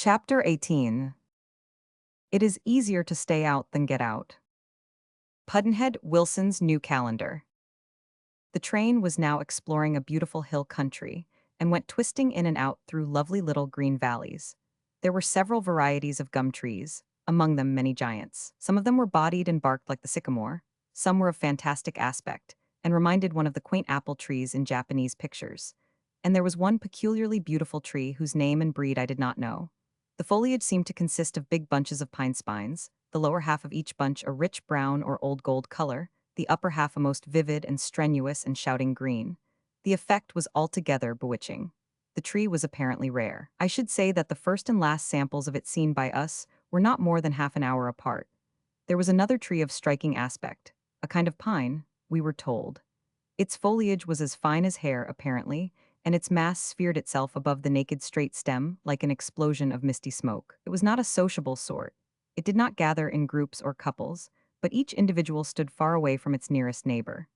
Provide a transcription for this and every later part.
Chapter 18. It is easier to stay out than get out. Pudd'nhead Wilson's New Calendar. The train was now exploring a beautiful hill country and went twisting in and out through lovely little green valleys. There were several varieties of gum trees, among them many giants. Some of them were bodied and barked like the sycamore, some were of fantastic aspect, and reminded one of the quaint apple trees in Japanese pictures. And there was one peculiarly beautiful tree whose name and breed I did not know. The foliage seemed to consist of big bunches of pine spines, the lower half of each bunch a rich brown or old gold color, the upper half a most vivid and strenuous and shouting green. The effect was altogether bewitching. The tree was apparently rare. I should say that the first and last samples of it seen by us were not more than half an hour apart. There was another tree of striking aspect, a kind of pine, we were told. Its foliage was as fine as hair, apparently, and its mass sphered itself above the naked straight stem like an explosion of misty smoke. It was not a sociable sort. It did not gather in groups or couples, but each individual stood far away from its nearest neighbor.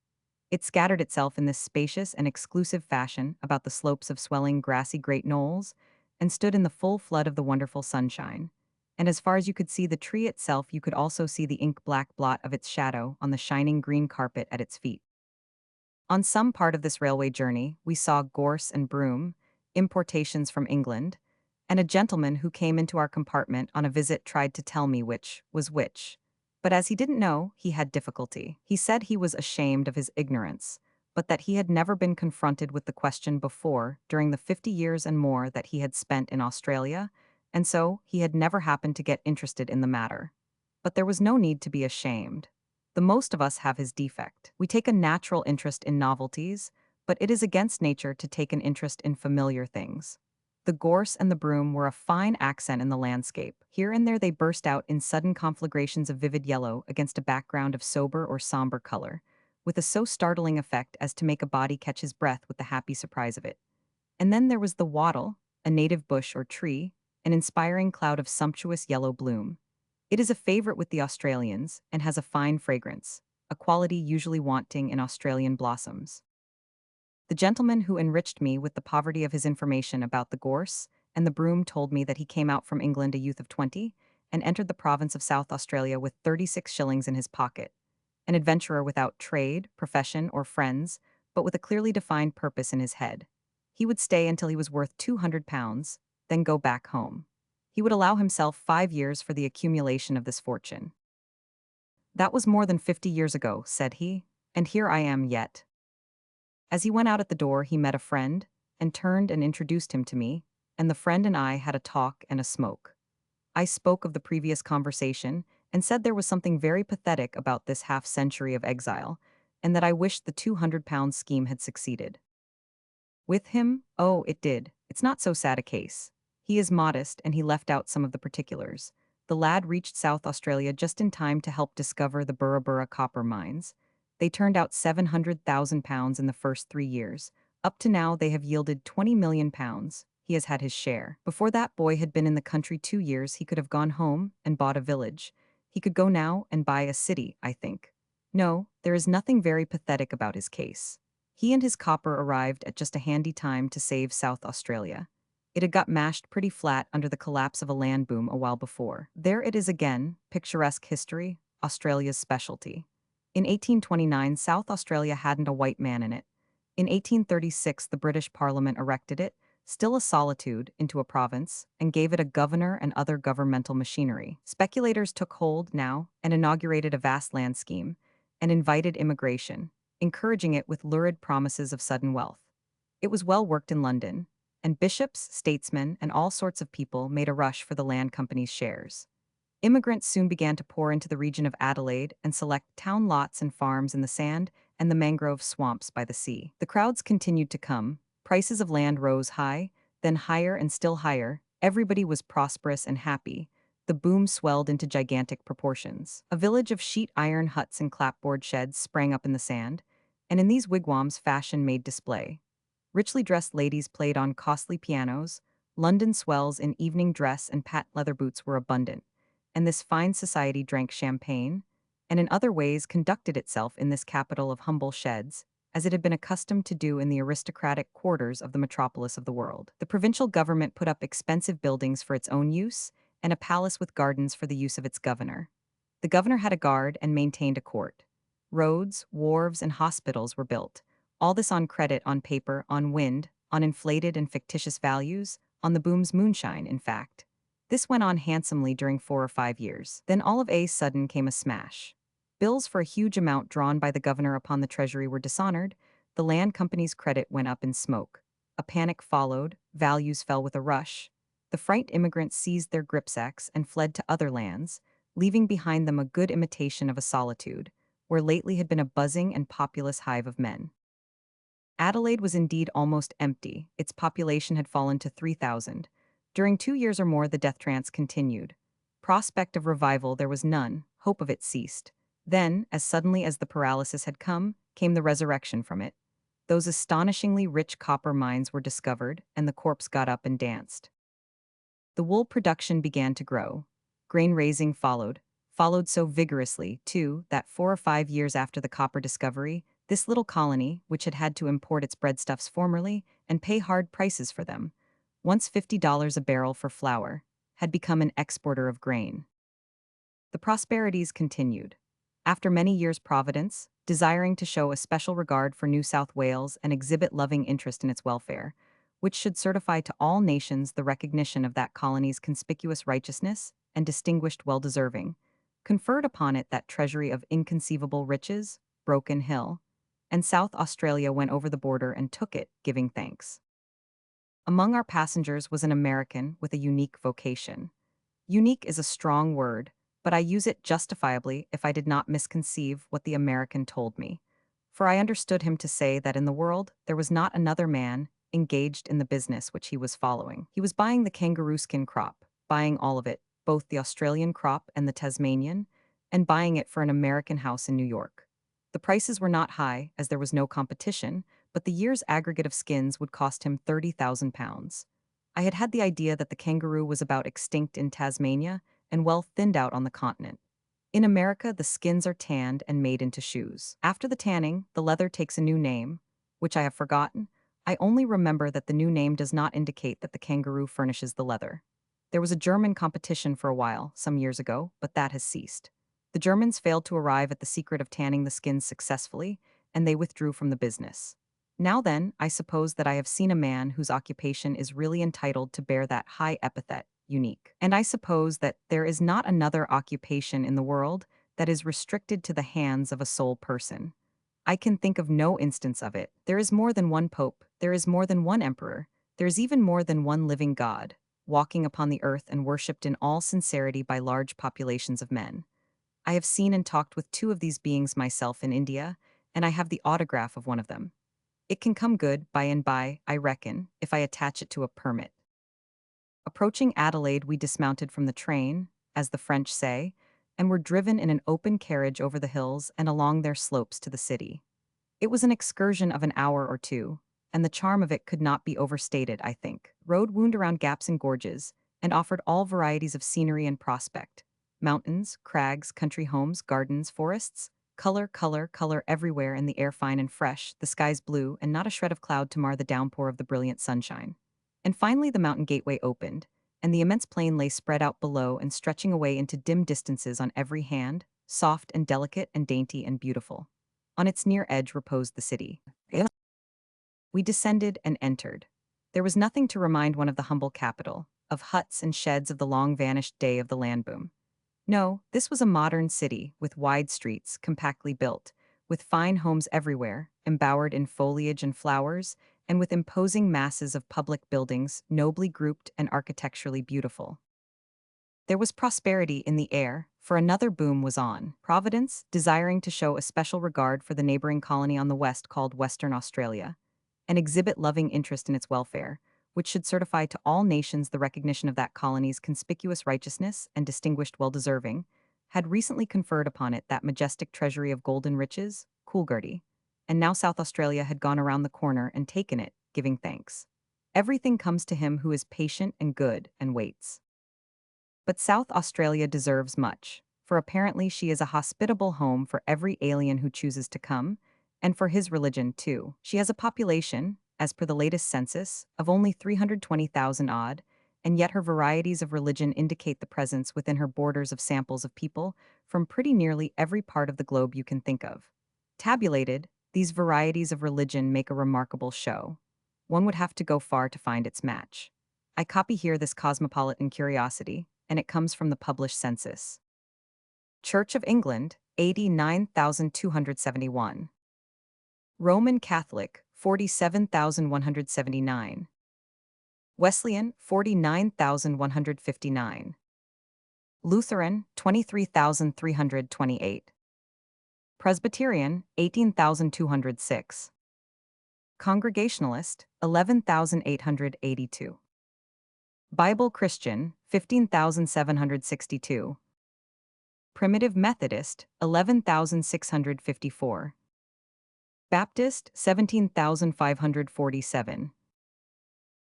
It scattered itself in this spacious and exclusive fashion about the slopes of swelling grassy great knolls, and stood in the full flood of the wonderful sunshine. And as far as you could see the tree itself, you could also see the ink-black blot of its shadow on the shining green carpet at its feet. On some part of this railway journey, we saw gorse and broom, importations from England, and a gentleman who came into our compartment on a visit tried to tell me which was which. But as he didn't know, he had difficulty. He said he was ashamed of his ignorance, but that he had never been confronted with the question before during the 50 years and more that he had spent in Australia, and so he had never happened to get interested in the matter. But there was no need to be ashamed. The most of us have his defect. We take a natural interest in novelties, but it is against nature to take an interest in familiar things. The gorse and the broom were a fine accent in the landscape. Here and there they burst out in sudden conflagrations of vivid yellow against a background of sober or somber color, with a so startling effect as to make a body catch his breath with the happy surprise of it. And then there was the wattle, a native bush or tree, an inspiring cloud of sumptuous yellow bloom. It is a favorite with the Australians and has a fine fragrance, a quality usually wanting in Australian blossoms. The gentleman who enriched me with the poverty of his information about the gorse and the broom told me that he came out from England a youth of 20 and entered the province of South Australia with 36 shillings in his pocket, an adventurer without trade, profession, or friends, but with a clearly defined purpose in his head. He would stay until he was worth £200, then go back home. He would allow himself 5 years for the accumulation of this fortune. That was more than 50 years ago, said he, and here I am yet. As he went out at the door, he met a friend, and turned and introduced him to me, and the friend and I had a talk and a smoke. I spoke of the previous conversation, and said there was something very pathetic about this half-century of exile, and that I wished the £200 scheme had succeeded. With him, oh, it did. It's not so sad a case. He is modest, and he left out some of the particulars. The lad reached South Australia just in time to help discover the Burra Burra copper mines. They turned out £700,000 in the first 3 years. Up to now they have yielded £20 million. He has had his share. Before that boy had been in the country 2 years, he could have gone home and bought a village. He could go now and buy a city, I think. No, there is nothing very pathetic about his case. He and his copper arrived at just a handy time to save South Australia. It had got mashed pretty flat under the collapse of a land boom a while before. There it is again, picturesque history, Australia's specialty. In 1829, South Australia hadn't a white man in it. In 1836, the British Parliament erected it, still a solitude, into a province, and gave it a governor and other governmental machinery. Speculators took hold now and inaugurated a vast land scheme, and invited immigration, encouraging it with lurid promises of sudden wealth. It was well worked in London, and bishops, statesmen, and all sorts of people made a rush for the land company's shares. Immigrants soon began to pour into the region of Adelaide and select town lots and farms in the sand and the mangrove swamps by the sea. The crowds continued to come, prices of land rose high, then higher and still higher, everybody was prosperous and happy. The boom swelled into gigantic proportions. A village of sheet iron huts and clapboard sheds sprang up in the sand, and in these wigwams fashion made display. Richly dressed ladies played on costly pianos, London swells in evening dress and patent leather boots were abundant, and this fine society drank champagne, and in other ways conducted itself in this capital of humble sheds, as it had been accustomed to do in the aristocratic quarters of the metropolis of the world. The provincial government put up expensive buildings for its own use, and a palace with gardens for the use of its governor. The governor had a guard and maintained a court. Roads, wharves, and hospitals were built. All this on credit, on paper, on wind, on inflated and fictitious values, on the boom's moonshine, in fact. This went on handsomely during 4 or 5 years. Then all of a sudden came a smash. Bills for a huge amount drawn by the governor upon the treasury were dishonored, the land company's credit went up in smoke. A panic followed, values fell with a rush. The frightened immigrants seized their gripsacks and fled to other lands, leaving behind them a good imitation of a solitude, where lately had been a buzzing and populous hive of men. Adelaide was indeed almost empty, its population had fallen to 3,000. During 2 years or more the death trance continued. Prospect of revival there was none, hope of it ceased. Then, as suddenly as the paralysis had come, came the resurrection from it. Those astonishingly rich copper mines were discovered, and the corpse got up and danced. The wool production began to grow. Grain raising followed so vigorously, too, that 4 or 5 years after the copper discovery, this little colony, which had had to import its breadstuffs formerly and pay hard prices for them, once $50 a barrel for flour, had become an exporter of grain. The prosperities continued. After many years Providence, desiring to show a special regard for New South Wales and exhibit loving interest in its welfare, which should certify to all nations the recognition of that colony's conspicuous righteousness and distinguished well-deserving, conferred upon it that treasury of inconceivable riches, Broken Hill, and South Australia went over the border and took it, giving thanks. Among our passengers was an American with a unique vocation. Unique is a strong word, but I use it justifiably if I did not misconceive what the American told me. For I understood him to say that in the world there was not another man engaged in the business which he was following. He was buying the kangaroo skin crop, buying all of it, both the Australian crop and the Tasmanian, and buying it for an American house in New York. The prices were not high, as there was no competition, but the year's aggregate of skins would cost him £30,000. I had had the idea that the kangaroo was about extinct in Tasmania and well thinned out on the continent. In America, the skins are tanned and made into shoes. After the tanning, the leather takes a new name, which I have forgotten. I only remember that the new name does not indicate that the kangaroo furnishes the leather. There was a German competition for a while, some years ago, but that has ceased. The Germans failed to arrive at the secret of tanning the skins successfully, and they withdrew from the business. Now then, I suppose that I have seen a man whose occupation is really entitled to bear that high epithet, unique. And I suppose that there is not another occupation in the world that is restricted to the hands of a sole person. I can think of no instance of it. There is more than one pope, there is more than one emperor, there is even more than one living God, walking upon the earth and worshipped in all sincerity by large populations of men. I have seen and talked with 2 of these beings myself in India, and I have the autograph of one of them. It can come good by and by, I reckon, if I attach it to a permit. Approaching Adelaide, we dismounted from the train, as the French say, and were driven in an open carriage over the hills and along their slopes to the city. It was an excursion of an hour or two, and the charm of it could not be overstated, I think. Road wound around gaps and gorges, and offered all varieties of scenery and prospect. Mountains, crags, country homes, gardens, forests. Color, color, color everywhere, and the air fine and fresh, the skies blue, and not a shred of cloud to mar the downpour of the brilliant sunshine. And finally the mountain gateway opened, and the immense plain lay spread out below and stretching away into dim distances on every hand, soft and delicate and dainty and beautiful. On its near edge reposed the city. We descended and entered. There was nothing to remind one of the humble capital, of huts and sheds of the long-vanished day of the land boom. No, this was a modern city, with wide streets, compactly built, with fine homes everywhere, embowered in foliage and flowers, and with imposing masses of public buildings, nobly grouped and architecturally beautiful. There was prosperity in the air, for another boom was on. Providence, desiring to show a special regard for the neighboring colony on the west called Western Australia, and exhibit loving interest in its welfare, which should certify to all nations the recognition of that colony's conspicuous righteousness and distinguished well-deserving, had recently conferred upon it that majestic treasury of golden riches, Coolgardie, and now South Australia had gone around the corner and taken it, giving thanks. Everything comes to him who is patient and good and waits. But South Australia deserves much, for apparently she is a hospitable home for every alien who chooses to come, and for his religion, too. She has a population, as per the latest census, of only 320,000 odd, and yet her varieties of religion indicate the presence within her borders of samples of people from pretty nearly every part of the globe you can think of. Tabulated, these varieties of religion make a remarkable show. One would have to go far to find its match. I copy here this cosmopolitan curiosity, and it comes from the published census. Church of England, 89,271. Roman Catholic, 47,179. Wesleyan, 49,159. Lutheran, 23,328. Presbyterian, 18,206. Congregationalist, 11,882. Bible Christian, 15,762. Primitive Methodist, 11,654. Baptist, 17,547.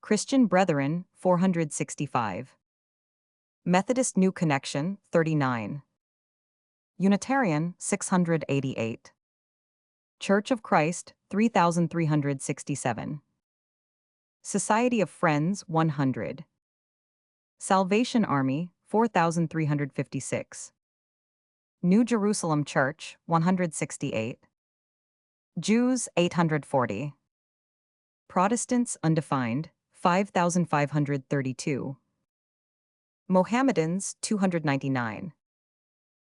Christian Brethren, 465. Methodist New Connection, 39. Unitarian, 688. Church of Christ, 3,367. Society of Friends, 100. Salvation Army, 4,356. New Jerusalem Church, 168. Jews, 840. Protestants undefined, 5,532. Mohammedans, 299.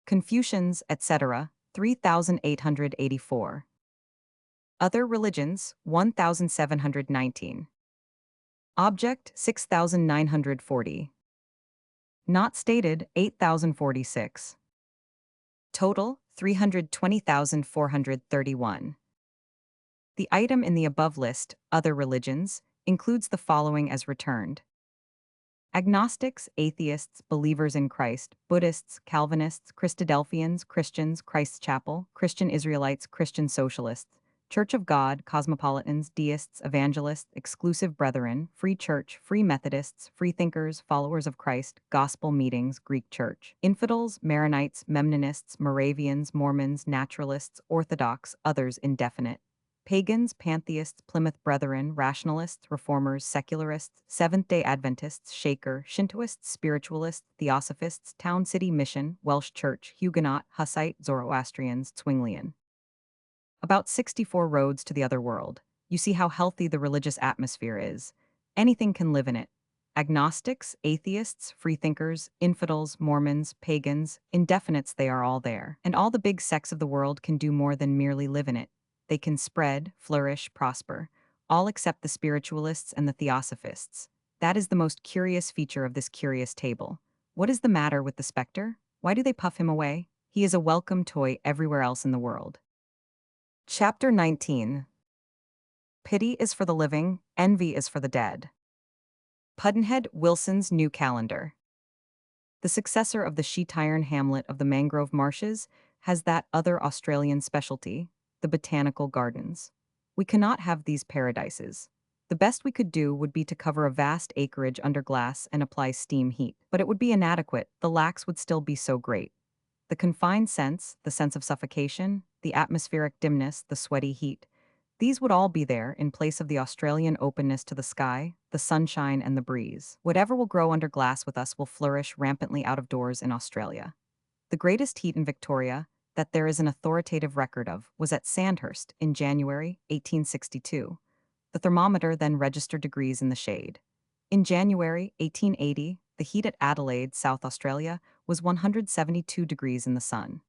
Confucians, etc., 3,884. Other religions, 1,719. Object, 6,940. Not stated, 8,046. Total, 320,431. The item in the above list, Other Religions, includes the following as returned: agnostics, atheists, believers in Christ, Buddhists, Calvinists, Christadelphians, Christians, Christ's Chapel, Christian Israelites, Christian Socialists, Church of God, Cosmopolitans, Deists, Evangelists, Exclusive Brethren, Free Church, Free Methodists, Freethinkers, Followers of Christ, Gospel Meetings, Greek Church, Infidels, Maronites, Memnonists, Moravians, Mormons, Naturalists, Orthodox, others indefinite. Pagans, pantheists, Plymouth Brethren, rationalists, reformers, secularists, Seventh-day Adventists, Shaker, Shintoists, spiritualists, theosophists, Town City Mission, Welsh Church, Huguenot, Hussite, Zoroastrians, Zwinglian. About 64 roads to the other world. You see how healthy the religious atmosphere is. Anything can live in it. Agnostics, atheists, freethinkers, infidels, Mormons, pagans, indefinites, they are all there. And all the big sects of the world can do more than merely live in it. They can spread, flourish, prosper, all except the spiritualists and the theosophists. That is the most curious feature of this curious table. What is the matter with the specter? Why do they puff him away? He is a welcome toy everywhere else in the world. Chapter 19. Pity is for the living, envy is for the dead. Pudd'nhead Wilson's New Calendar. The successor of the sheet-iron hamlet of the mangrove marshes has that other Australian specialty, the botanical gardens. We cannot have these paradises. The best we could do would be to cover a vast acreage under glass and apply steam heat. But it would be inadequate, the lacks would still be so great. The confined sense, the sense of suffocation, the atmospheric dimness, the sweaty heat, these would all be there in place of the Australian openness to the sky, the sunshine and the breeze. Whatever will grow under glass with us will flourish rampantly out of doors in Australia. The greatest heat in Victoria that there is an authoritative record of was at Sandhurst in January 1862. The thermometer then registered degrees in the shade. In January 1880, the heat at Adelaide, South Australia, was 172 degrees in the sun.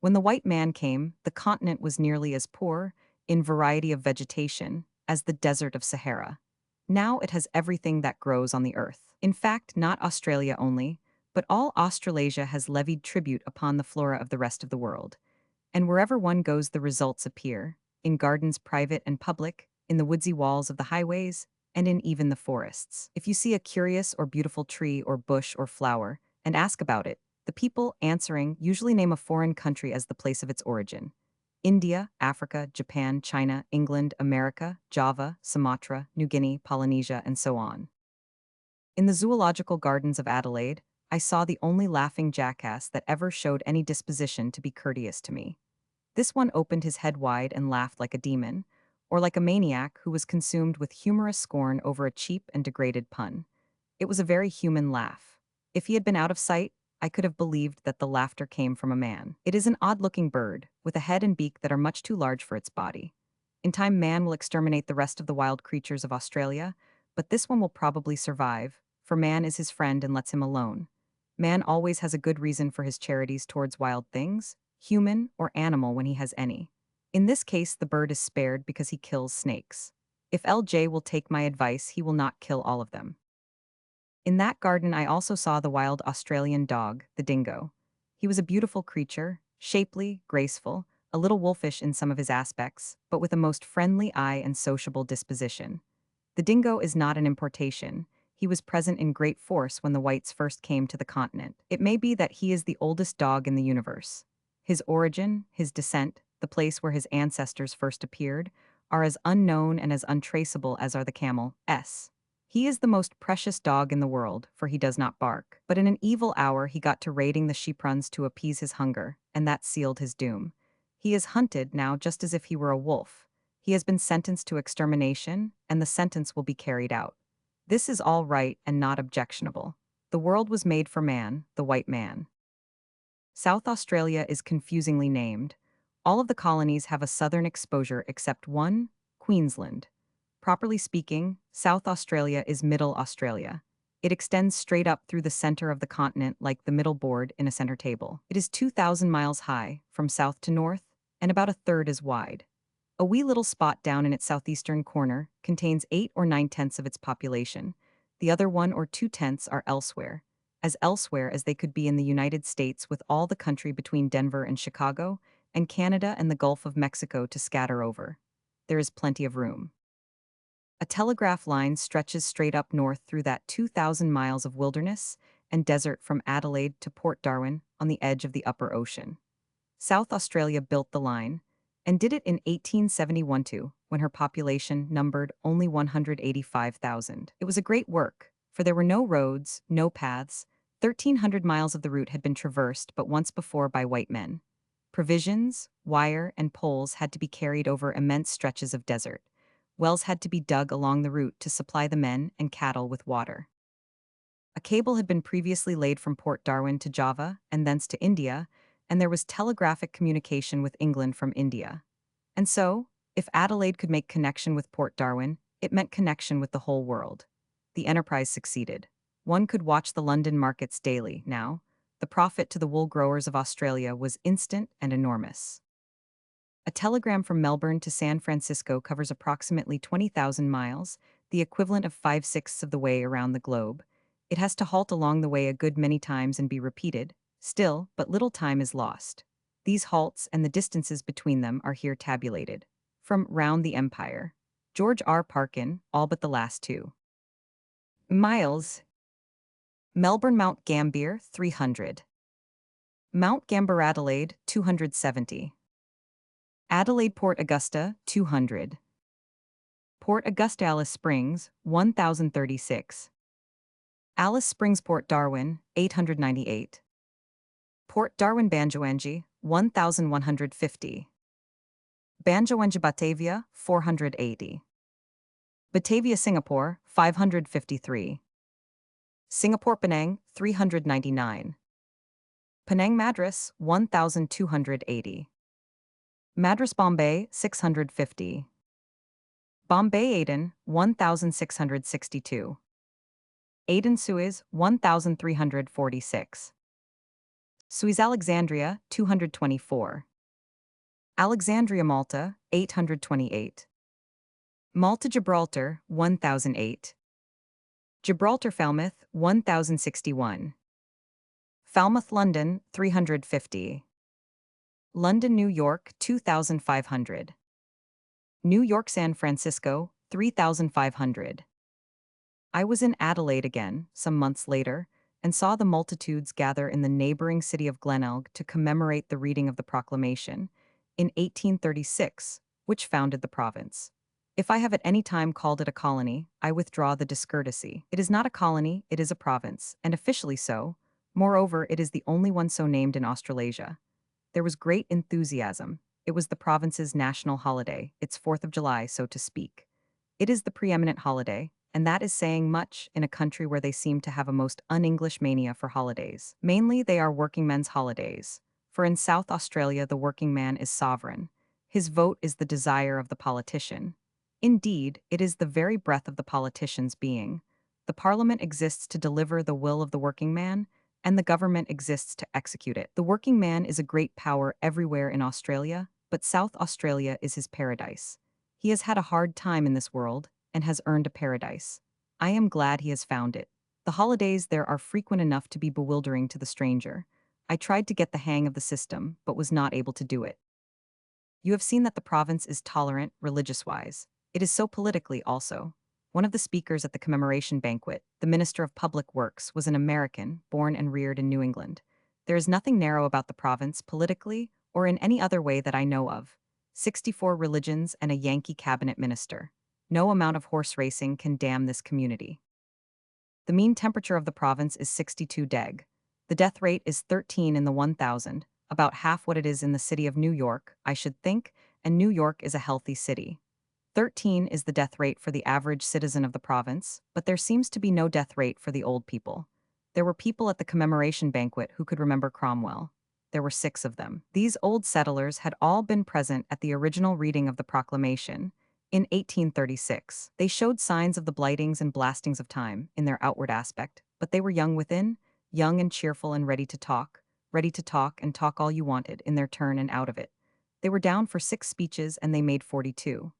When the white man came, the continent was nearly as poor, in variety of vegetation, as the desert of Sahara. Now it has everything that grows on the earth. In fact, not Australia only, but all Australasia has levied tribute upon the flora of the rest of the world. And wherever one goes the results appear, in gardens private and public, in the woodsy walls of the highways, and in even the forests. If you see a curious or beautiful tree or bush or flower, and ask about it, the people answering usually name a foreign country as the place of its origin. India, Africa, Japan, China, England, America, Java, Sumatra, New Guinea, Polynesia, and so on. In the zoological gardens of Adelaide, I saw the only laughing jackass that ever showed any disposition to be courteous to me. This one opened his head wide and laughed like a demon, or like a maniac who was consumed with humorous scorn over a cheap and degraded pun. It was a very human laugh. If he had been out of sight, I could have believed that the laughter came from a man. It is an odd-looking bird, with a head and beak that are much too large for its body. In time, man will exterminate the rest of the wild creatures of Australia, but this one will probably survive, for man is his friend and lets him alone. Man always has a good reason for his charities towards wild things, human or animal when he has any. In this case, the bird is spared because he kills snakes. If LJ will take my advice, he will not kill all of them. In that garden, I also saw the wild Australian dog, the dingo. He was a beautiful creature, shapely, graceful, a little wolfish in some of his aspects, but with a most friendly eye and sociable disposition. The dingo is not an importation. He was present in great force when the whites first came to the continent. It may be that he is the oldest dog in the universe. His origin, his descent, the place where his ancestors first appeared, are as unknown and as untraceable as are the camel. He is the most precious dog in the world, for he does not bark. But in an evil hour he got to raiding the sheepruns to appease his hunger, and that sealed his doom. He is hunted now just as if he were a wolf. He has been sentenced to extermination, and the sentence will be carried out. This is all right and not objectionable. The world was made for man, the white man. South Australia is confusingly named. All of the colonies have a southern exposure except one, Queensland. Properly speaking, South Australia is Middle Australia. It extends straight up through the center of the continent like the middle board in a center table. It is 2,000 miles high, from south to north, and about a third as wide. A wee little spot down in its southeastern corner contains 8 or 9 tenths of its population. The other 1 or 2 tenths are elsewhere as they could be in the United States with all the country between Denver and Chicago, and Canada and the Gulf of Mexico to scatter over. There is plenty of room. A telegraph line stretches straight up north through that 2,000 miles of wilderness and desert from Adelaide to Port Darwin on the edge of the upper ocean. South Australia built the line, and did it in 1871 when her population numbered only 185,000. It was a great work, for there were no roads, no paths. 1,300 miles of the route had been traversed but once before by white men. Provisions, wire, and poles had to be carried over immense stretches of desert. Wells had to be dug along the route to supply the men and cattle with water. A cable had been previously laid from Port Darwin to Java and thence to India, and there was telegraphic communication with England from India. And so, if Adelaide could make connection with Port Darwin, it meant connection with the whole world. The enterprise succeeded. One could watch the London markets daily now. The profit to the wool growers of Australia was instant and enormous. A telegram from Melbourne to San Francisco covers approximately 20,000 miles, the equivalent of 5/6 of the way around the globe. It has to halt along the way a good many times and be repeated. Still, but little time is lost. These halts and the distances between them are here tabulated. From Round the Empire. George R. Parkin, all but the last 2 miles. Melbourne Mount Gambier, 300. Mount Gambier Adelaide, 270. Adelaide Port Augusta, 200. Port Augusta Alice Springs, 1,036. Alice Springs Port Darwin, 898. Port Darwin Banjoangi, 1,150. Banjoangi Batavia, 480. Batavia Singapore, 553. Singapore Penang, 399. Penang Madras, 1,280. Madras Bombay, 650. Bombay Aden, 1,662. Aden Suez, 1,346. Suez Alexandria, 224. Alexandria Malta, 828. Malta Gibraltar, 1,008. Gibraltar Falmouth, 1,061. Falmouth London, 350. London New York, 2,500. New York San Francisco, 3,500. I was in Adelaide again, some months later, and saw the multitudes gather in the neighboring city of Glenelg to commemorate the reading of the proclamation in 1836, which founded the province. If I have at any time called it a colony, I withdraw the discourtesy. It is not a colony, it is a province, and officially so. Moreover, it is the only one so named in Australasia. There was great enthusiasm. It was the province's national holiday, its 4th of July, so to speak. It is the preeminent holiday, and that is saying much in a country where they seem to have a most un-English mania for holidays. Mainly, they are working men's holidays. For in South Australia, the working man is sovereign. His vote is the desire of the politician. Indeed, it is the very breath of the politician's being. The parliament exists to deliver the will of the working man, and the government exists to execute it. The working man is a great power everywhere in Australia, but South Australia is his paradise. He has had a hard time in this world and has earned a paradise. I am glad he has found it. The holidays there are frequent enough to be bewildering to the stranger. I tried to get the hang of the system, but was not able to do it. You have seen that the province is tolerant, religious-wise. It is so politically also. One of the speakers at the commemoration banquet, the Minister of Public Works, was an American, born and reared in New England. There is nothing narrow about the province, politically, or in any other way that I know of. 64 religions and a Yankee cabinet minister. No amount of horse racing can damn this community. The mean temperature of the province is 62°. The death rate is 13 in the 1,000, about half what it is in the city of New York, I should think, and New York is a healthy city. 13 is the death rate for the average citizen of the province, but there seems to be no death rate for the old people. There were people at the commemoration banquet who could remember Cromwell. There were 6 of them. These old settlers had all been present at the original reading of the proclamation. In 1836, they showed signs of the blightings and blastings of time in their outward aspect, but they were young within, young and cheerful and ready to talk and talk all you wanted in their turn and out of it. They were down for 6 speeches and they made 42.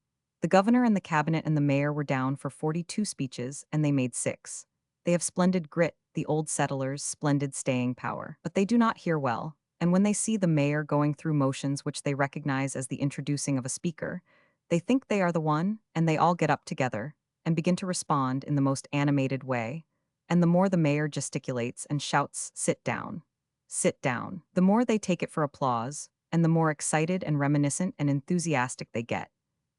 The governor and the cabinet and the mayor were down for 42 speeches and they made 6. They have splendid grit, the old settlers, splendid staying power, but they do not hear well, and when they see the mayor going through motions which they recognize as the introducing of a speaker, they think they are the one, and they all get up together and begin to respond in the most animated way. And the more the mayor gesticulates and shouts, "Sit down, sit down," the more they take it for applause, and the more excited and reminiscent and enthusiastic they get.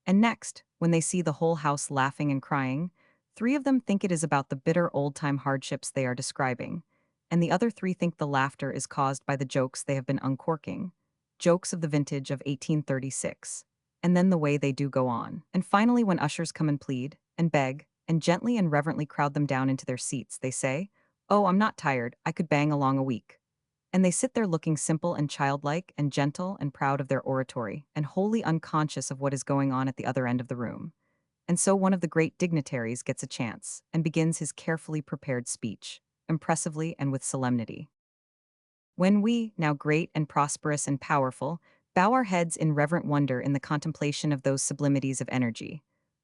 And next, when they see the whole house laughing and crying, 3 of them think it is about the bitter old-time hardships they are describing, and the other 3 think the laughter is caused by the jokes they have been uncorking, jokes of the vintage of 1836. And then the way they do go on. And finally, when ushers come and plead, and beg, and gently and reverently crowd them down into their seats, they say, "Oh, I'm not tired, I could bang along a week." And they sit there looking simple and childlike and gentle and proud of their oratory, and wholly unconscious of what is going on at the other end of the room. And so one of the great dignitaries gets a chance, and begins his carefully prepared speech, impressively and with solemnity. When we, now great and prosperous and powerful, bow our heads in reverent wonder in the contemplation of those sublimities of energy,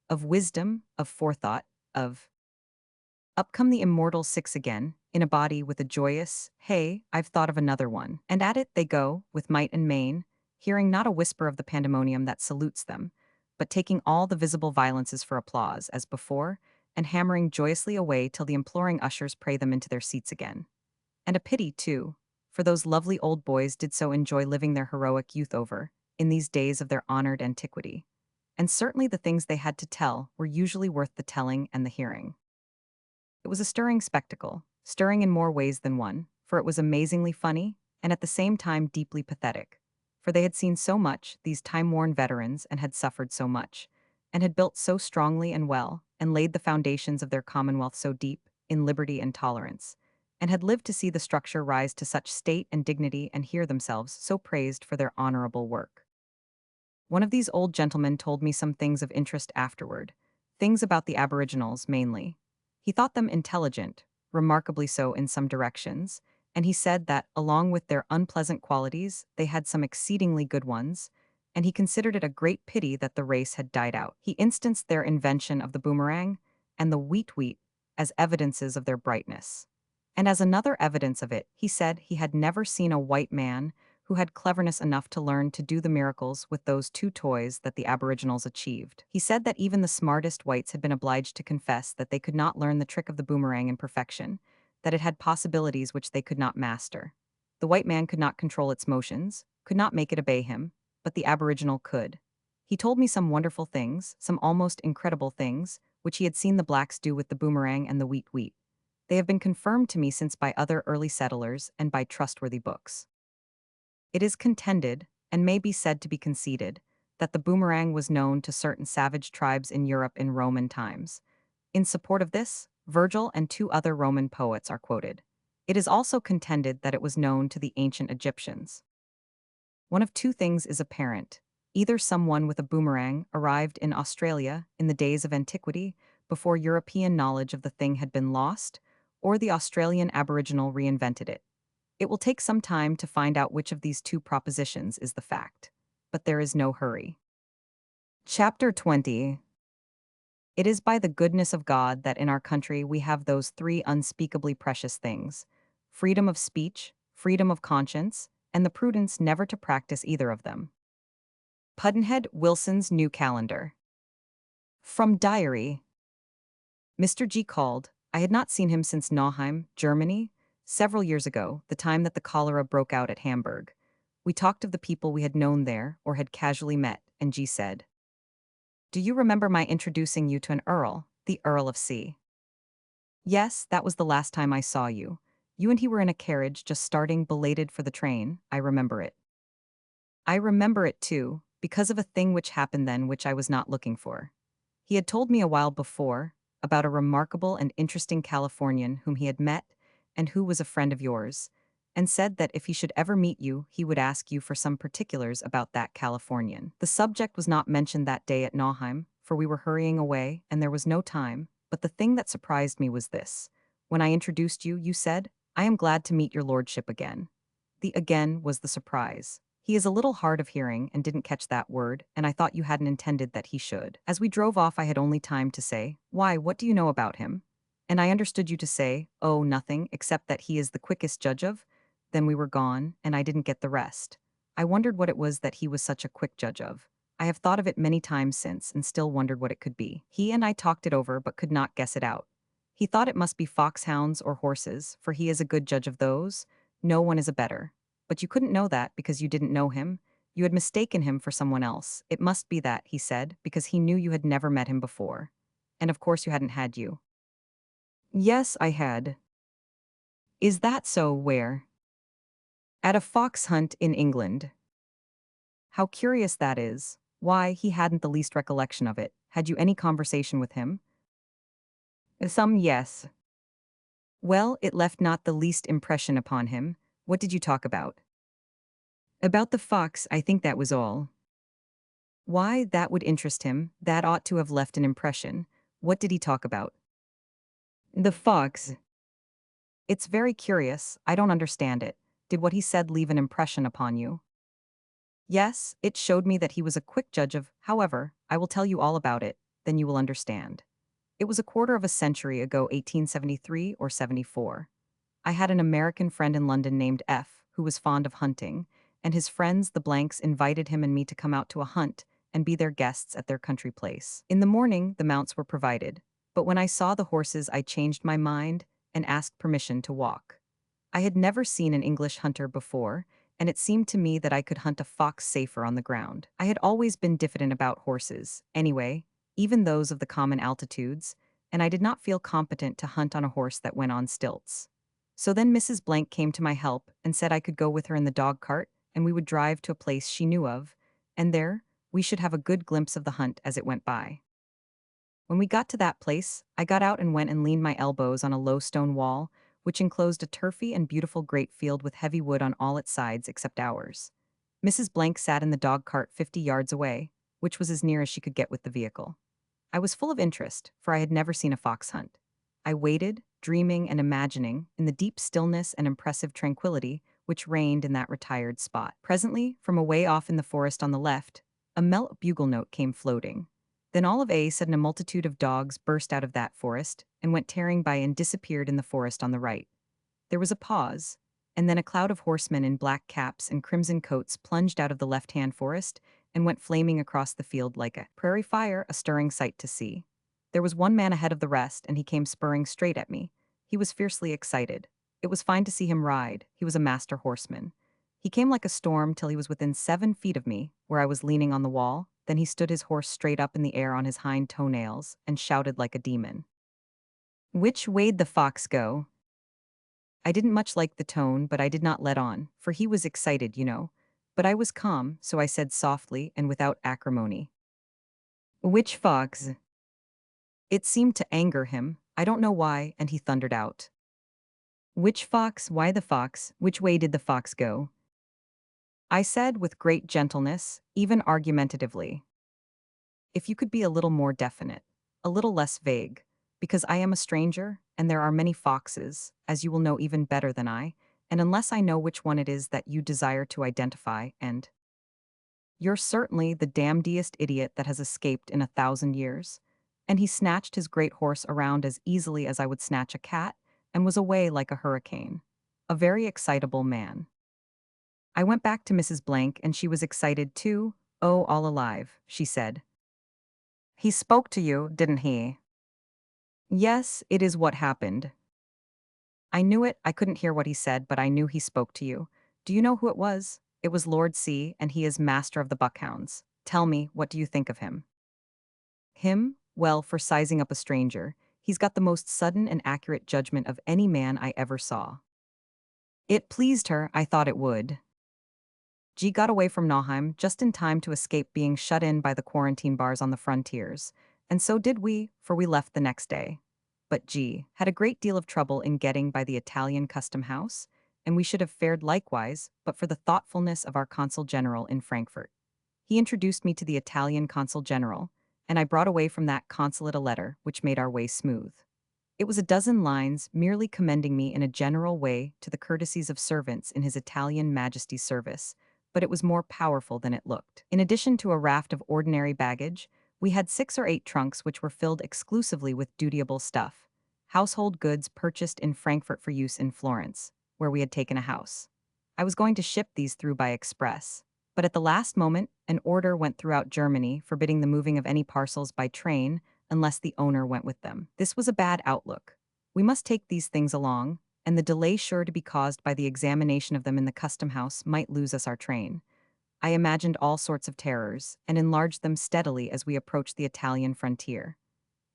of wisdom, of forethought, of up come the immortal 6 again, in a body with a joyous, "Hey, I've thought of another one," and at it they go, with might and main, hearing not a whisper of the pandemonium that salutes them, but taking all the visible violences for applause, as before, and hammering joyously away till the imploring ushers pray them into their seats again. And a pity, too, for those lovely old boys did so enjoy living their heroic youth over, in these days of their honored antiquity. And certainly the things they had to tell were usually worth the telling and the hearing. It was a stirring spectacle, stirring in more ways than one, for it was amazingly funny, and at the same time deeply pathetic. For they had seen so much, these time-worn veterans, and had suffered so much, and had built so strongly and well, and laid the foundations of their commonwealth so deep, in liberty and tolerance, and had lived to see the structure rise to such state and dignity and hear themselves so praised for their honorable work. One of these old gentlemen told me some things of interest afterward, things about the Aboriginals mainly. He thought them intelligent, remarkably so in some directions, and he said that, along with their unpleasant qualities, they had some exceedingly good ones, and he considered it a great pity that the race had died out. He instanced their invention of the boomerang and the weet-weet as evidences of their brightness. And as another evidence of it, he said he had never seen a white man who had cleverness enough to learn to do the miracles with those 2 toys that the Aboriginals achieved. He said that even the smartest whites had been obliged to confess that they could not learn the trick of the boomerang in perfection, that it had possibilities which they could not master. The white man could not control its motions, could not make it obey him, but the Aboriginal could. He told me some wonderful things, some almost incredible things, which he had seen the blacks do with the boomerang and the weet-weet. They have been confirmed to me since by other early settlers and by trustworthy books. It is contended, and may be said to be conceded, that the boomerang was known to certain savage tribes in Europe in Roman times. In support of this, Virgil and two other Roman poets are quoted. It is also contended that it was known to the ancient Egyptians. One of two things is apparent. Either someone with a boomerang arrived in Australia in the days of antiquity, before European knowledge of the thing had been lost, or the Australian Aboriginal reinvented it. It will take some time to find out which of these two propositions is the fact. But there is no hurry. Chapter 20. It is by the goodness of God that in our country we have those three unspeakably precious things: freedom of speech, freedom of conscience, and the prudence never to practice either of them. Pudd'nhead Wilson's New Calendar. From Diary. Mr. G called. I had not seen him since Nauheim, Germany, several years ago, the time that the cholera broke out at Hamburg. We talked of the people we had known there, or had casually met, and G said, "Do you remember my introducing you to an earl, the Earl of C?" "Yes, that was the last time I saw you. You and he were in a carriage just starting belated for the train, I remember it." I remember it too, because of a thing which happened then which I was not looking for. He had told me a while before about a remarkable and interesting Californian whom he had met and who was a friend of yours, and said that if he should ever meet you, he would ask you for some particulars about that Californian. The subject was not mentioned that day at Nauheim, for we were hurrying away and there was no time, but the thing that surprised me was this. When I introduced you, you said, "I am glad to meet your lordship again." The "again" was the surprise. He is a little hard of hearing and didn't catch that word, and I thought you hadn't intended that he should. As we drove off, I had only time to say, "Why, what do you know about him?" And I understood you to say, "Oh, nothing, except that he is the quickest judge of." Then we were gone, and I didn't get the rest. I wondered what it was that he was such a quick judge of. I have thought of it many times since, and still wondered what it could be. He and I talked it over, but could not guess it out. He thought it must be foxhounds or horses, for he is a good judge of those. No one is a better. But you couldn't know that because you didn't know him. You had mistaken him for someone else. It must be that, he said, because he knew you had never met him before. And of course you hadn't, had you? Yes, I had. Is that so? Where? At a fox hunt in England. How curious that is. Why, he hadn't the least recollection of it. Had you any conversation with him? Some, yes. Well, it left not the least impression upon him. What did you talk about? About the fox, I think that was all. Why, that would interest him. That ought to have left an impression. What did he talk about? The fox. It's very curious. I don't understand it. Did what he said leave an impression upon you? Yes, it showed me that he was a quick judge of. However, I will tell you all about it, then you will understand. It was a quarter of a century ago, 1873 or 74. I had an American friend in London named F, who was fond of hunting, and his friends, the Blanks, invited him and me to come out to a hunt and be their guests at their country place. In the morning, the mounts were provided, but when I saw the horses, I changed my mind and asked permission to walk. I had never seen an English hunter before, and it seemed to me that I could hunt a fox safer on the ground. I had always been diffident about horses, anyway, even those of the common altitudes, and I did not feel competent to hunt on a horse that went on stilts. So then Mrs. Blank came to my help and said I could go with her in the dog cart, and we would drive to a place she knew of, and there we should have a good glimpse of the hunt as it went by. When we got to that place, I got out and went and leaned my elbows on a low stone wall, which enclosed a turfy and beautiful great field with heavy wood on all its sides except ours. Mrs. Blank sat in the dog cart 50 yards away, which was as near as she could get with the vehicle. I was full of interest, for I had never seen a fox hunt. I waited, dreaming and imagining, in the deep stillness and impressive tranquility which reigned in that retired spot. Presently, from away off in the forest on the left, a mellow bugle note came floating. Then all of a sudden a multitude of dogs burst out of that forest and went tearing by and disappeared in the forest on the right. There was a pause, and then a cloud of horsemen in black caps and crimson coats plunged out of the left-hand forest and went flaming across the field like a prairie fire, a stirring sight to see. There was one man ahead of the rest, and he came spurring straight at me. He was fiercely excited. It was fine to see him ride. He was a master horseman. He came like a storm till he was within 7 feet of me, where I was leaning on the wall. Then he stood his horse straight up in the air on his hind toenails and shouted like a demon. "Which way'd the fox go?" I didn't much like the tone, but I did not let on, for he was excited, you know. But I was calm, so I said softly and without acrimony, "Which fox?" It seemed to anger him, I don't know why, and he thundered out, "Which fox? Why the fox? Which way did the fox go?" I said with great gentleness, even argumentatively, "If you could be a little more definite, a little less vague, because I am a stranger, and there are many foxes, as you will know even better than I, and unless I know which one it is that you desire to identify, and you're certainly the damnedest idiot that has escaped in 1,000 years." And he snatched his great horse around as easily as I would snatch a cat, and was away like a hurricane. A very excitable man. I went back to Mrs. Blank, and she was excited too. "Oh, all alive," she said. "He spoke to you, didn't he?" "Yes, it is what happened." "I knew it, I couldn't hear what he said, but I knew he spoke to you. Do you know who it was?" "It was Lord C, and he is master of the Buckhounds. Tell me, what do you think of him?" "Him? Well, for sizing up a stranger, he's got the most sudden and accurate judgment of any man I ever saw." It pleased her, I thought it would. G got away from Nauheim just in time to escape being shut in by the quarantine bars on the frontiers, and so did we, for we left the next day. But G had a great deal of trouble in getting by the Italian custom house, and we should have fared likewise but for the thoughtfulness of our consul general in Frankfurt. He introduced me to the Italian consul general, and I brought away from that consulate a letter which made our way smooth. It was a dozen lines merely commending me in a general way to the courtesies of servants in His Italian Majesty's service, but it was more powerful than it looked. In addition to a raft of ordinary baggage, we had 6 or 8 trunks which were filled exclusively with dutiable stuff, household goods purchased in Frankfurt for use in Florence, where we had taken a house. I was going to ship these through by express, but at the last moment, an order went throughout Germany forbidding the moving of any parcels by train unless the owner went with them. This was a bad outlook. We must take these things along, and the delay sure to be caused by the examination of them in the custom house might lose us our train. I imagined all sorts of terrors, and enlarged them steadily as we approached the Italian frontier.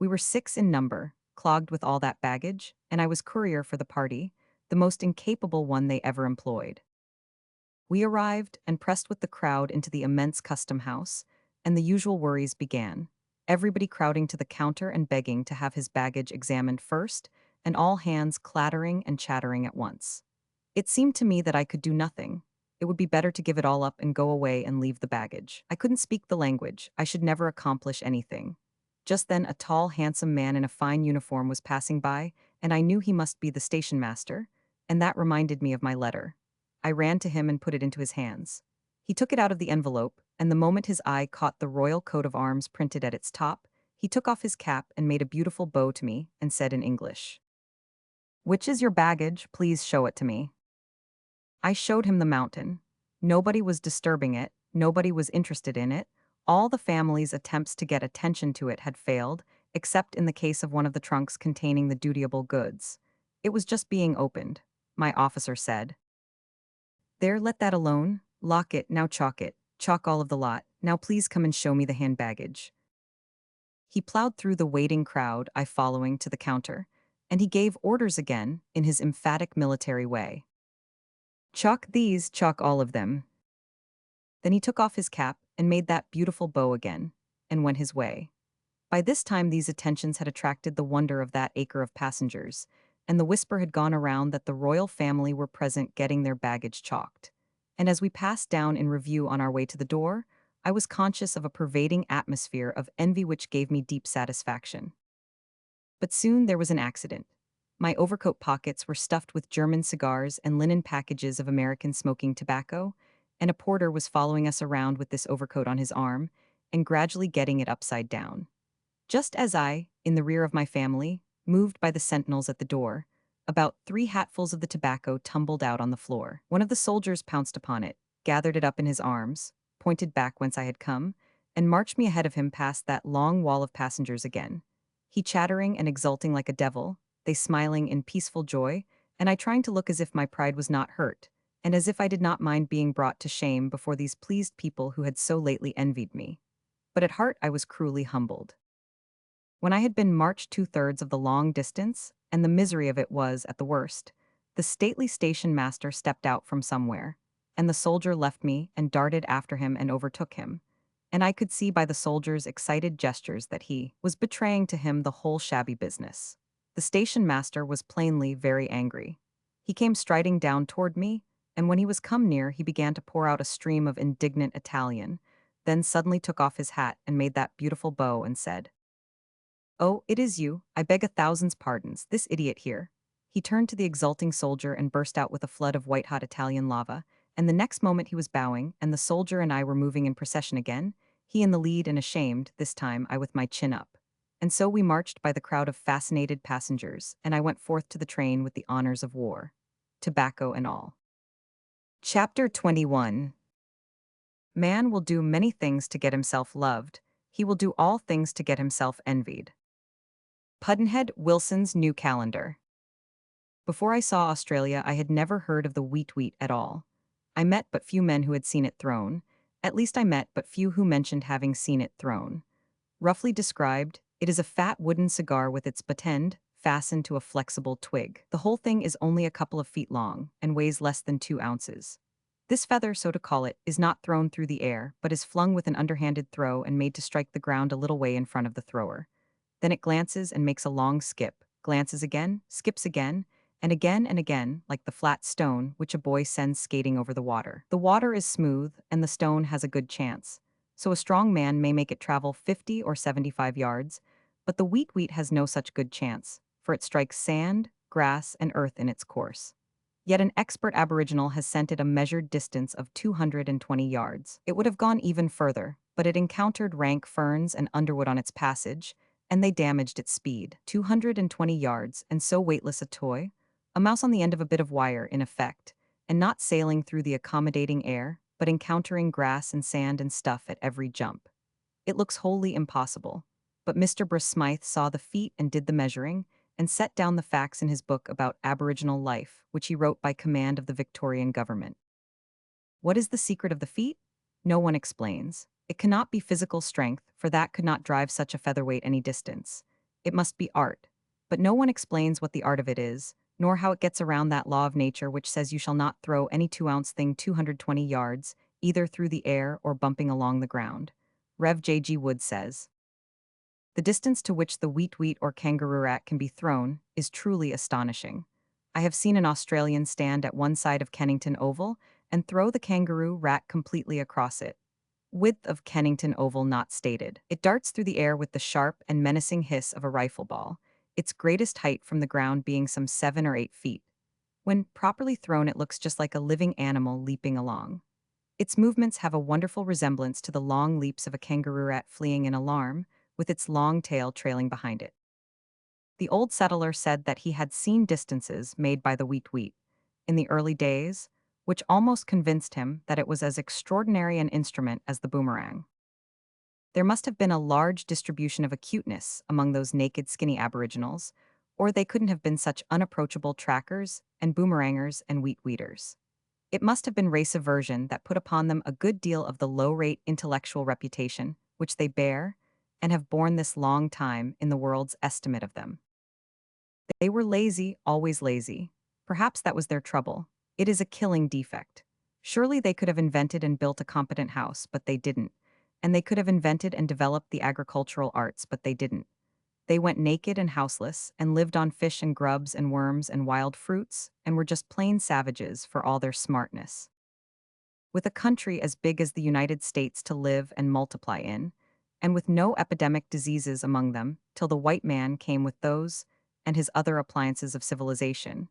We were 6 in number, clogged with all that baggage, and I was courier for the party, the most incapable one they ever employed. We arrived and pressed with the crowd into the immense custom house, and the usual worries began. Everybody crowding to the counter and begging to have his baggage examined first, and all hands clattering and chattering at once. It seemed to me that I could do nothing. It would be better to give it all up and go away and leave the baggage. I couldn't speak the language. I should never accomplish anything. Just then a tall, handsome man in a fine uniform was passing by, and I knew he must be the station master, and that reminded me of my letter. I ran to him and put it into his hands. He took it out of the envelope, and the moment his eye caught the royal coat of arms printed at its top, he took off his cap and made a beautiful bow to me and said in English, "Which is your baggage? Please show it to me." I showed him the mountain. Nobody was disturbing it, nobody was interested in it. All the family's attempts to get attention to it had failed, except in the case of one of the trunks containing the dutiable goods. It was just being opened, my officer said. "There, let that alone. Lock it, now chalk it. Chalk all of the lot. Now please come and show me the hand baggage." He plowed through the waiting crowd, I following, to the counter, and he gave orders again, in his emphatic military way. "Chalk these, chalk all of them." Then he took off his cap and made that beautiful bow again, and went his way. By this time these attentions had attracted the wonder of that acre of passengers, and the whisper had gone around that the royal family were present getting their baggage chalked. And as we passed down in review on our way to the door, I was conscious of a pervading atmosphere of envy which gave me deep satisfaction. But soon there was an accident. My overcoat pockets were stuffed with German cigars and linen packages of American smoking tobacco, and a porter was following us around with this overcoat on his arm, and gradually getting it upside down. Just as I, in the rear of my family, moved by the sentinels at the door, about 3 hatfuls of the tobacco tumbled out on the floor. One of the soldiers pounced upon it, gathered it up in his arms, pointed back whence I had come, and marched me ahead of him past that long wall of passengers again. He chattering and exulting like a devil, they smiling in peaceful joy, and I trying to look as if my pride was not hurt, and as if I did not mind being brought to shame before these pleased people who had so lately envied me. But at heart I was cruelly humbled. When I had been marched 2/3 of the long distance, and the misery of it was, at the worst, the stately station master stepped out from somewhere, and the soldier left me and darted after him and overtook him. And I could see by the soldier's excited gestures that he was betraying to him the whole shabby business. The station master was plainly very angry. He came striding down toward me, and when he was come near, he began to pour out a stream of indignant Italian, then suddenly took off his hat and made that beautiful bow and said, "Oh, it is you. I beg 1,000 pardons, this idiot here." He turned to the exulting soldier and burst out with a flood of white-hot Italian lava, and the next moment he was bowing, and the soldier and I were moving in procession again, he in the lead and ashamed, this time I with my chin up. And so we marched by the crowd of fascinated passengers, and I went forth to the train with the honors of war. Tobacco and all. Chapter 21. Man will do many things to get himself loved. He will do all things to get himself envied. Pudd'nhead Wilson's New Calendar. Before I saw Australia, I had never heard of the weet-weet at all. I met but few men who had seen it thrown. At least I met but few who mentioned having seen it thrown. Roughly described, it is a fat wooden cigar with its butt end fastened to a flexible twig. The whole thing is only a couple of feet long and weighs less than 2 ounces. This feather, so to call it, is not thrown through the air, but is flung with an underhanded throw and made to strike the ground a little way in front of the thrower. Then it glances and makes a long skip, glances again, skips again, and again, like the flat stone which a boy sends skating over the water. The water is smooth, and the stone has a good chance. So a strong man may make it travel 50 or 75 yards, but the weet-weet has no such good chance, for it strikes sand, grass, and earth in its course. Yet an expert aboriginal has sent it a measured distance of 220 yards. It would have gone even further, but it encountered rank ferns and underwood on its passage, and they damaged its speed. 220 yards, and so weightless a toy? A mouse on the end of a bit of wire, in effect, and not sailing through the accommodating air, but encountering grass and sand and stuff at every jump. It looks wholly impossible. But Mr. Bruce Smythe saw the feat and did the measuring, and set down the facts in his book about Aboriginal life, which he wrote by command of the Victorian government. What is the secret of the feat? No one explains. It cannot be physical strength, for that could not drive such a featherweight any distance. It must be art. But no one explains what the art of it is, nor how it gets around that law of nature which says you shall not throw any 2-ounce thing 220 yards, either through the air or bumping along the ground. Rev. J.G. Wood says, "The distance to which the weet-weet or kangaroo rat can be thrown is truly astonishing. I have seen an Australian stand at one side of Kennington Oval and throw the kangaroo rat completely across it. Width of Kennington Oval not stated. It darts through the air with the sharp and menacing hiss of a rifle ball, its greatest height from the ground being some 7 or 8 feet. When properly thrown, it looks just like a living animal leaping along. Its movements have a wonderful resemblance to the long leaps of a kangaroo rat fleeing in alarm, with its long tail trailing behind it." The old settler said that he had seen distances made by the weet-weet in the early days, which almost convinced him that it was as extraordinary an instrument as the boomerang. There must have been a large distribution of acuteness among those naked, skinny aboriginals, or they couldn't have been such unapproachable trackers and boomerangers and weet-weeters. It must have been race aversion that put upon them a good deal of the low-rate intellectual reputation which they bear and have borne this long time in the world's estimate of them. They were lazy, always lazy. Perhaps that was their trouble. It is a killing defect. Surely they could have invented and built a competent house, but they didn't. And they could have invented and developed the agricultural arts, but they didn't. They went naked and houseless, and lived on fish and grubs and worms and wild fruits, and were just plain savages for all their smartness. With a country as big as the United States to live and multiply in, and with no epidemic diseases among them till the white man came with those and his other appliances of civilization,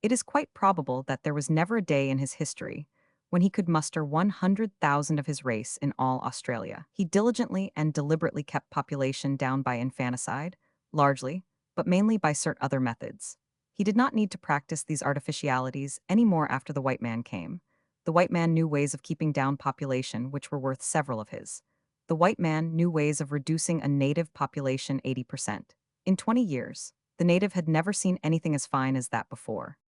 it is quite probable that there was never a day in his history when he could muster 100,000 of his race in all Australia. He diligently and deliberately kept population down by infanticide, largely, but mainly by certain other methods. He did not need to practice these artificialities any more after the white man came. The white man knew ways of keeping down population which were worth several of his. The white man knew ways of reducing a native population 80%. In 20 years, the native had never seen anything as fine as that before.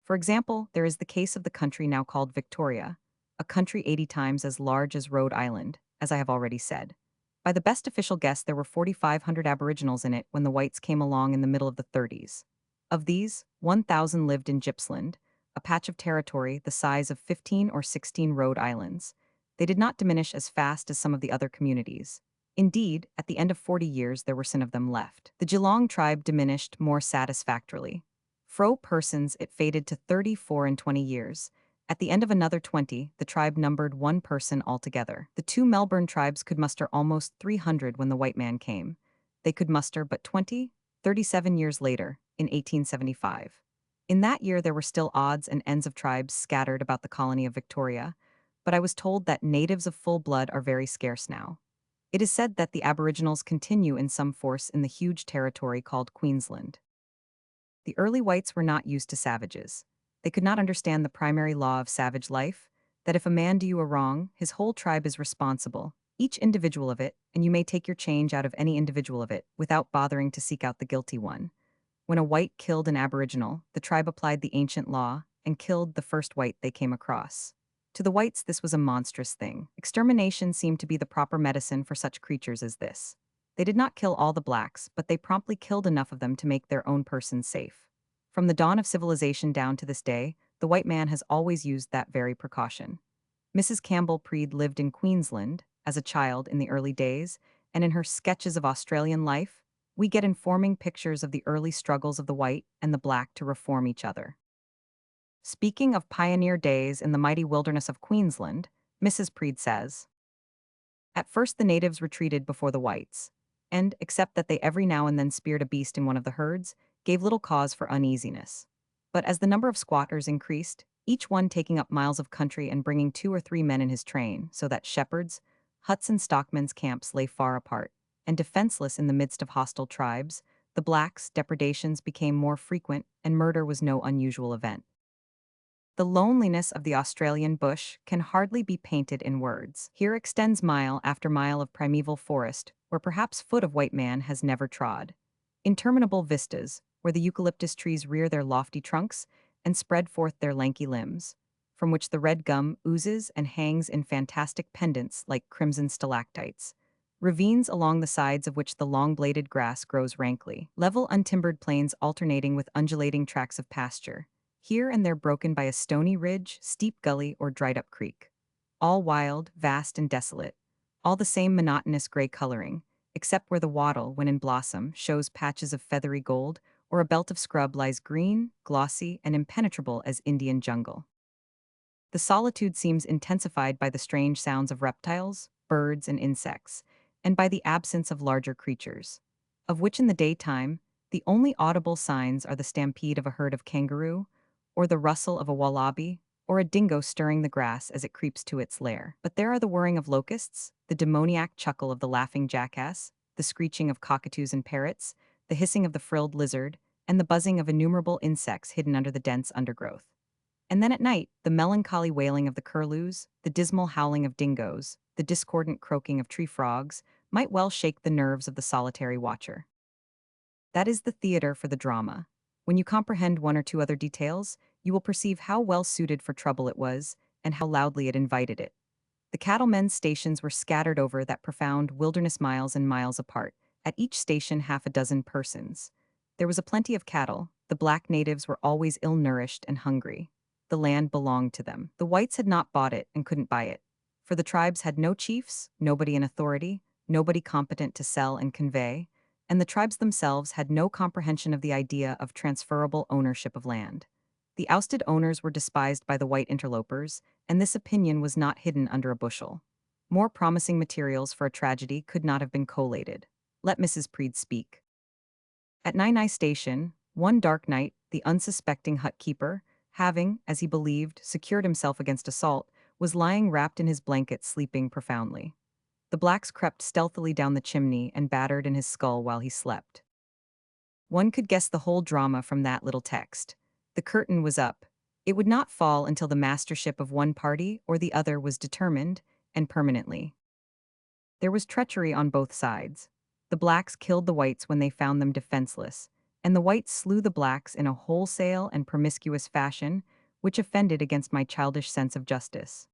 For example, there is the case of the country now called Victoria, a country 80 times as large as Rhode Island, as I have already said. By the best official guess, there were 4,500 aboriginals in it when the whites came along in the middle of the 30s. Of these, 1,000 lived in Gippsland, a patch of territory the size of 15 or 16 Rhode Islands. They did not diminish as fast as some of the other communities. Indeed, at the end of 40 years there were 10 of them left. The Geelong tribe diminished more satisfactorily. Fro persons it faded to 34 in 20 years. At the end of another 20, the tribe numbered 1 person altogether. The two Melbourne tribes could muster almost 300 when the white man came. They could muster but 37 years later, in 1875. In that year there were still odds and ends of tribes scattered about the colony of Victoria, but I was told that natives of full blood are very scarce now. It is said that the Aboriginals continue in some force in the huge territory called Queensland. The early whites were not used to savages. They could not understand the primary law of savage life, that if a man do you a wrong, his whole tribe is responsible, each individual of it, and you may take your change out of any individual of it, without bothering to seek out the guilty one. When a white killed an Aboriginal, the tribe applied the ancient law and killed the first white they came across. To the whites this was a monstrous thing. Extermination seemed to be the proper medicine for such creatures as this. They did not kill all the blacks, but they promptly killed enough of them to make their own persons safe. From the dawn of civilization down to this day, the white man has always used that very precaution. Mrs. Campbell Preed lived in Queensland as a child in the early days, and in her Sketches of Australian Life, we get informing pictures of the early struggles of the white and the black to reform each other. Speaking of pioneer days in the mighty wilderness of Queensland, Mrs. Preed says, "At first the natives retreated before the whites, and, except that they every now and then speared a beast in one of the herds, gave little cause for uneasiness. But as the number of squatters increased, each one taking up miles of country and bringing 2 or 3 men in his train, so that shepherds, huts and stockmen's camps lay far apart, and defenseless in the midst of hostile tribes, the blacks' depredations became more frequent and murder was no unusual event. The loneliness of the Australian bush can hardly be painted in words. Here extends mile after mile of primeval forest, where perhaps foot of white man has never trod. Interminable vistas, where the eucalyptus trees rear their lofty trunks and spread forth their lanky limbs, from which the red gum oozes and hangs in fantastic pendants like crimson stalactites. Ravines along the sides of which the long-bladed grass grows rankly. Level untimbered plains alternating with undulating tracts of pasture, here and there broken by a stony ridge, steep gully, or dried-up creek. All wild, vast, and desolate. All the same monotonous gray coloring, except where the wattle, when in blossom, shows patches of feathery gold, or a belt of scrub lies green, glossy, and impenetrable as Indian jungle. The solitude seems intensified by the strange sounds of reptiles, birds, and insects, and by the absence of larger creatures, of which in the daytime, the only audible signs are the stampede of a herd of kangaroo, or the rustle of a wallaby, or a dingo stirring the grass as it creeps to its lair. But there are the whirring of locusts, the demoniac chuckle of the laughing jackass, the screeching of cockatoos and parrots, the hissing of the frilled lizard, and the buzzing of innumerable insects hidden under the dense undergrowth. And then at night, the melancholy wailing of the curlews, the dismal howling of dingoes, the discordant croaking of tree frogs, might well shake the nerves of the solitary watcher. That is the theater for the drama. When you comprehend one or two other details, you will perceive how well suited for trouble it was, and how loudly it invited it. The cattlemen's stations were scattered over that profound wilderness miles and miles apart, at each station half a dozen persons. There was a plenty of cattle, the black natives were always ill-nourished and hungry. The land belonged to them. The whites had not bought it and couldn't buy it, for the tribes had no chiefs, nobody in authority, nobody competent to sell and convey, and the tribes themselves had no comprehension of the idea of transferable ownership of land. The ousted owners were despised by the white interlopers, and this opinion was not hidden under a bushel. More promising materials for a tragedy could not have been collated. Let Mrs. Preed speak. At Nai Station, one dark night, the unsuspecting hut-keeper, having, as he believed, secured himself against assault, was lying wrapped in his blanket sleeping profoundly. The blacks crept stealthily down the chimney and battered in his skull while he slept. One could guess the whole drama from that little text. The curtain was up. It would not fall until the mastership of one party or the other was determined, and permanently. There was treachery on both sides. The blacks killed the whites when they found them defenseless, and the whites slew the blacks in a wholesale and promiscuous fashion, which offended against my childish sense of justice.